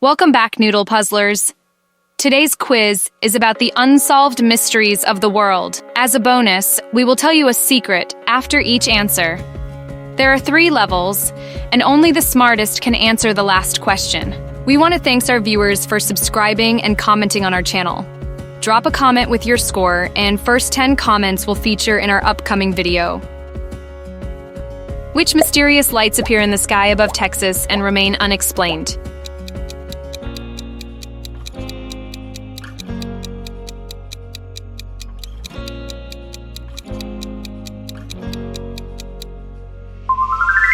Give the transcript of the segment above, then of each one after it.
Welcome back, Noodle Puzzlers. Today's quiz is about the unsolved mysteries of the world. As a bonus, we will tell you a secret after each answer. There are 3 levels, and only the smartest can answer the last question. We want to thank our viewers for subscribing and commenting on our channel. Drop a comment with your score, and first 10 comments will feature in our upcoming video. Which mysterious lights appear in the sky above Texas and remain unexplained?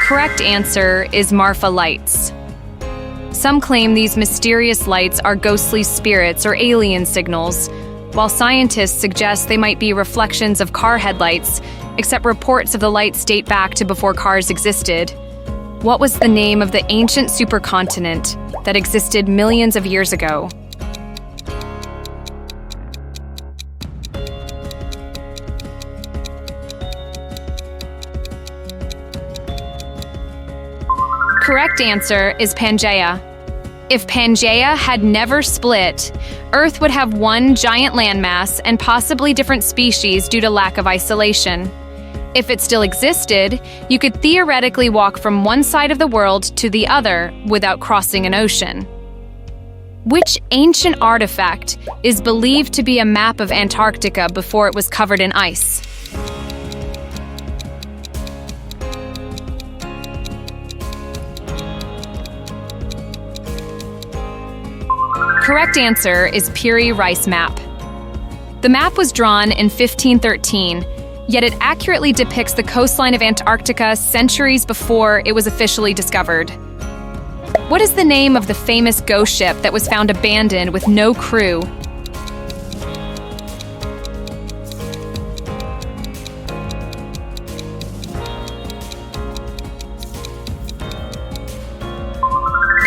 Correct answer is Marfa lights. Some claim these mysterious lights are ghostly spirits or alien signals, while scientists suggest they might be reflections of car headlights, except reports of the lights date back to before cars existed. What was the name of the ancient supercontinent that existed millions of years ago? Correct answer is Pangaea. If Pangaea had never split, Earth would have one giant landmass and possibly different species due to lack of isolation. If it still existed, you could theoretically walk from one side of the world to the other without crossing an ocean. Which ancient artifact is believed to be a map of Antarctica before it was covered in ice? Correct answer is Piri Reis map. The map was drawn in 1513, yet it accurately depicts the coastline of Antarctica centuries before it was officially discovered. What is the name of the famous ghost ship that was found abandoned with no crew?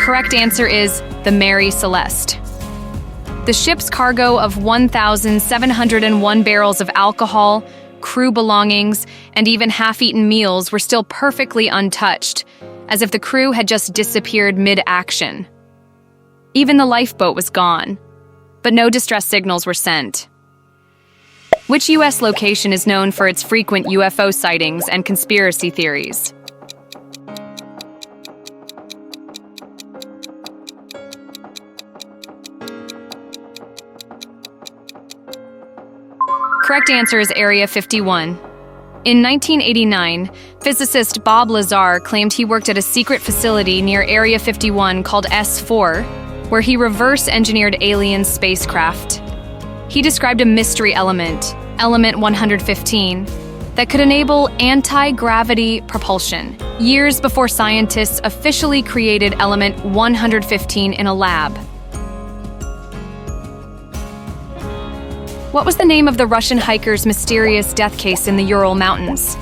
Correct answer is the Mary Celeste. The ship's cargo of 1,701 barrels of alcohol, crew belongings, and even half-eaten meals were still perfectly untouched, as if the crew had just disappeared mid-action. Even the lifeboat was gone, but no distress signals were sent. Which U.S. location is known for its frequent UFO sightings and conspiracy theories? Correct answer is Area 51. In 1989, physicist Bob Lazar claimed he worked at a secret facility near Area 51 called S4, where he reverse-engineered alien spacecraft. He described a mystery element, Element 115, that could enable anti-gravity propulsion, years before scientists officially created Element 115 in a lab. What was the name of the Russian hiker's mysterious death case in the Ural Mountains?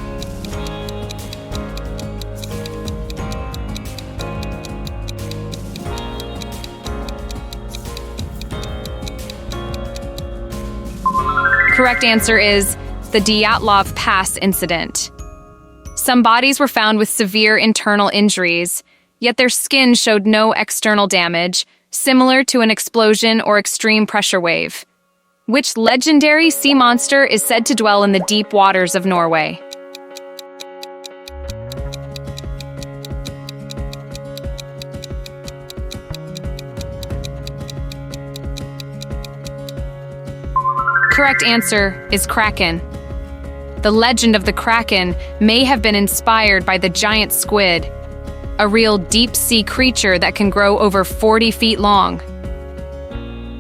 Correct answer is the Dyatlov Pass incident. Some bodies were found with severe internal injuries, yet their skin showed no external damage, similar to an explosion or extreme pressure wave. Which legendary sea monster is said to dwell in the deep waters of Norway? Correct answer is Kraken. The legend of the Kraken may have been inspired by the giant squid, a real deep-sea creature that can grow over 40 feet long.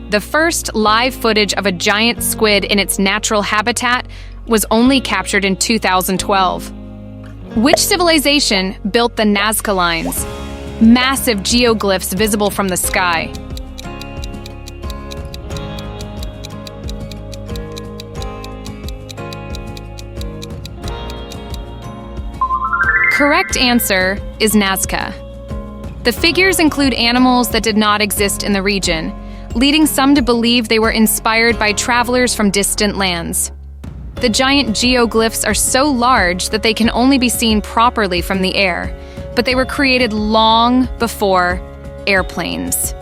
The first live footage of a giant squid in its natural habitat was only captured in 2012. Which civilization built the Nazca Lines, massive geoglyphs visible from the sky? Correct answer is Nazca. The figures include animals that did not exist in the region, leading some to believe they were inspired by travelers from distant lands. The giant geoglyphs are so large that they can only be seen properly from the air, but they were created long before airplanes.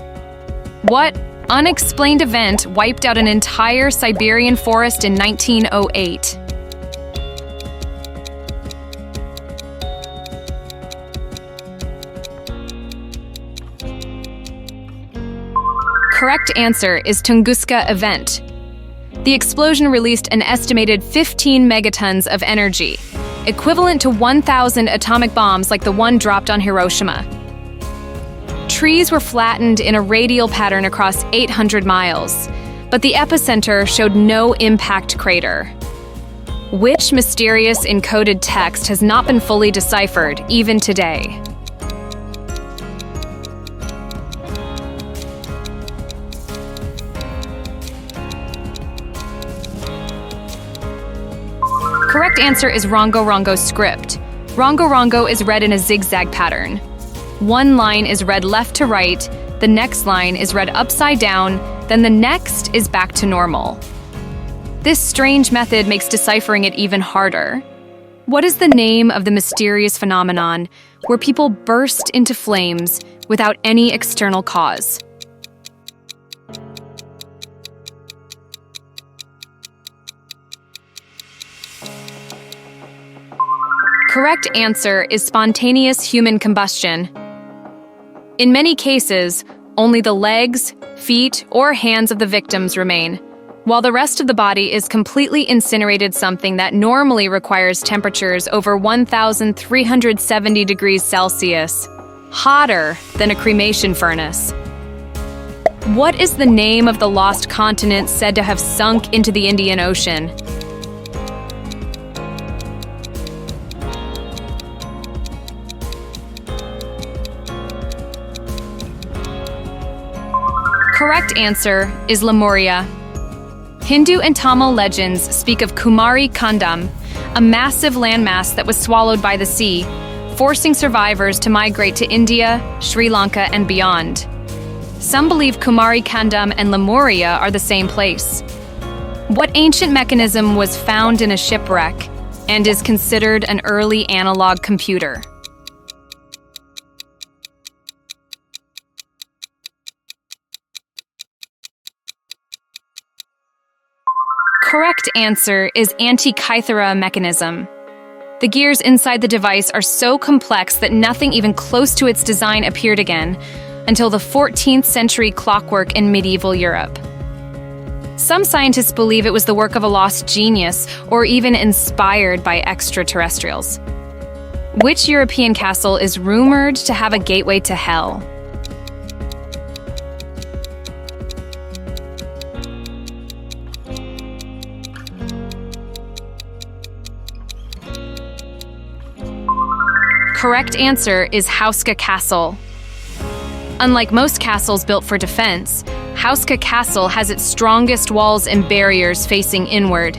What unexplained event wiped out an entire Siberian forest in 1908? Correct answer is Tunguska event. The explosion released an estimated 15 megatons of energy, equivalent to 1,000 atomic bombs like the one dropped on Hiroshima. Trees were flattened in a radial pattern across 800 miles, but the epicenter showed no impact crater. Which mysterious encoded text has not been fully deciphered, even today? Correct answer is Rongo Rongo script. Rongo Rongo is read in a zigzag pattern. One line is read left to right, the next line is read upside down, then the next is back to normal. This strange method makes deciphering it even harder. What is the name of the mysterious phenomenon where people burst into flames without any external cause? Correct answer is spontaneous human combustion. In many cases, only the legs, feet, or hands of the victims remain, while the rest of the body is completely incinerated, something that normally requires temperatures over 1,370 degrees Celsius, hotter than a cremation furnace. What is the name of the lost continent said to have sunk into the Indian Ocean? Correct answer is Lemuria. Hindu and Tamil legends speak of Kumari Kandam, a massive landmass that was swallowed by the sea, forcing survivors to migrate to India, Sri Lanka, and beyond. Some believe Kumari Kandam and Lemuria are the same place. What ancient mechanism was found in a shipwreck and is considered an early analog computer? Correct answer is Antikythera mechanism. The gears inside the device are so complex that nothing even close to its design appeared again until the 14th century clockwork in medieval Europe. Some scientists believe it was the work of a lost genius or even inspired by extraterrestrials. Which European castle is rumored to have a gateway to hell? Correct answer is Hauska Castle. Unlike most castles built for defense, Hauska Castle has its strongest walls and barriers facing inward,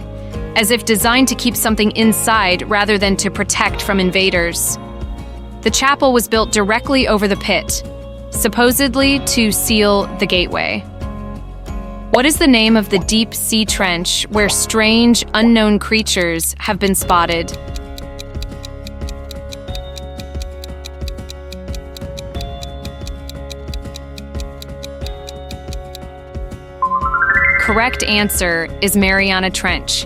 as if designed to keep something inside rather than to protect from invaders. The chapel was built directly over the pit, supposedly to seal the gateway. What is the name of the deep sea trench where strange, unknown creatures have been spotted? Correct answer is Mariana Trench.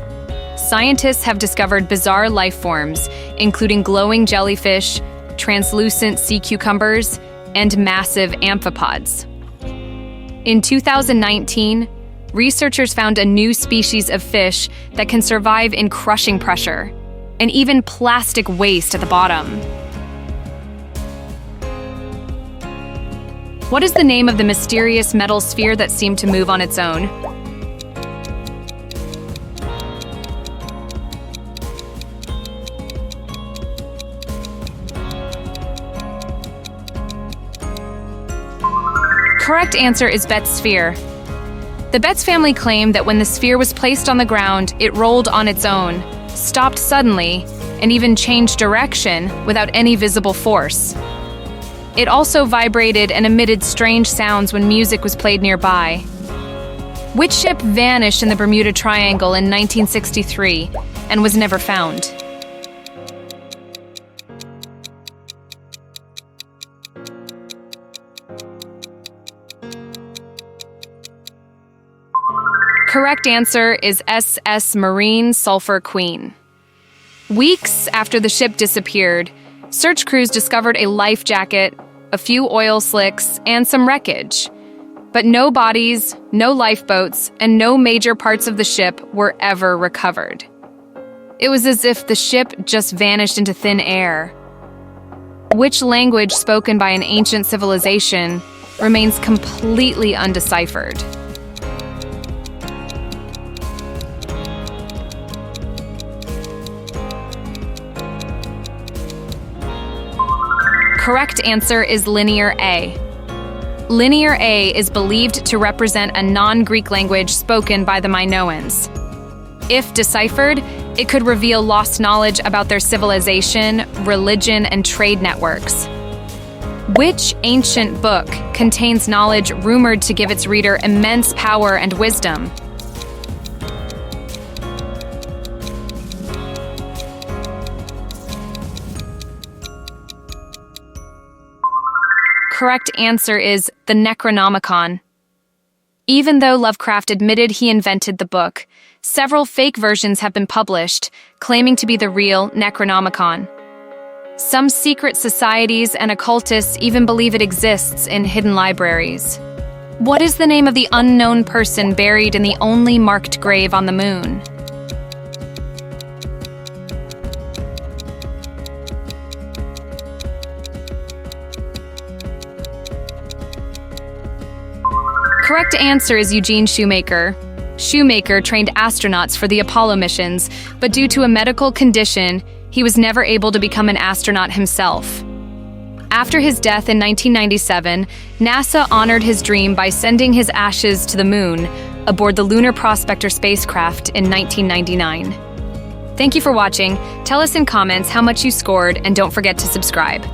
Scientists have discovered bizarre life forms, including glowing jellyfish, translucent sea cucumbers, and massive amphipods. In 2019, researchers found a new species of fish that can survive in crushing pressure, and even plastic waste at the bottom. What is the name of the mysterious metal sphere that seemed to move on its own? Correct answer is Betz sphere. The Betz family claimed that when the sphere was placed on the ground, it rolled on its own, stopped suddenly, and even changed direction without any visible force. It also vibrated and emitted strange sounds when music was played nearby. Which ship vanished in the Bermuda Triangle in 1963 and was never found? correct answer is SS Marine Sulphur Queen. Weeks after the ship disappeared, search crews discovered a life jacket, a few oil slicks, and some wreckage. But no bodies, no lifeboats, and no major parts of the ship were ever recovered. It was as if the ship just vanished into thin air. Which language spoken by an ancient civilization remains completely undeciphered? Correct answer is Linear A. Linear A is believed to represent a non-Greek language spoken by the Minoans. If deciphered, it could reveal lost knowledge about their civilization, religion, and trade networks. Which ancient book contains knowledge rumored to give its reader immense power and wisdom? Correct answer is the Necronomicon. Even though Lovecraft admitted he invented the book, several fake versions have been published, claiming to be the real Necronomicon. Some secret societies and occultists even believe it exists in hidden libraries. What is the name of the unknown person buried in the only marked grave on the moon? Correct answer is Eugene Shoemaker. Shoemaker trained astronauts for the Apollo missions, but due to a medical condition, he was never able to become an astronaut himself. After his death in 1997, NASA honored his dream by sending his ashes to the moon aboard the Lunar Prospector spacecraft in 1999. Thank you for watching. Tell us in comments how much you scored, and don't forget to subscribe.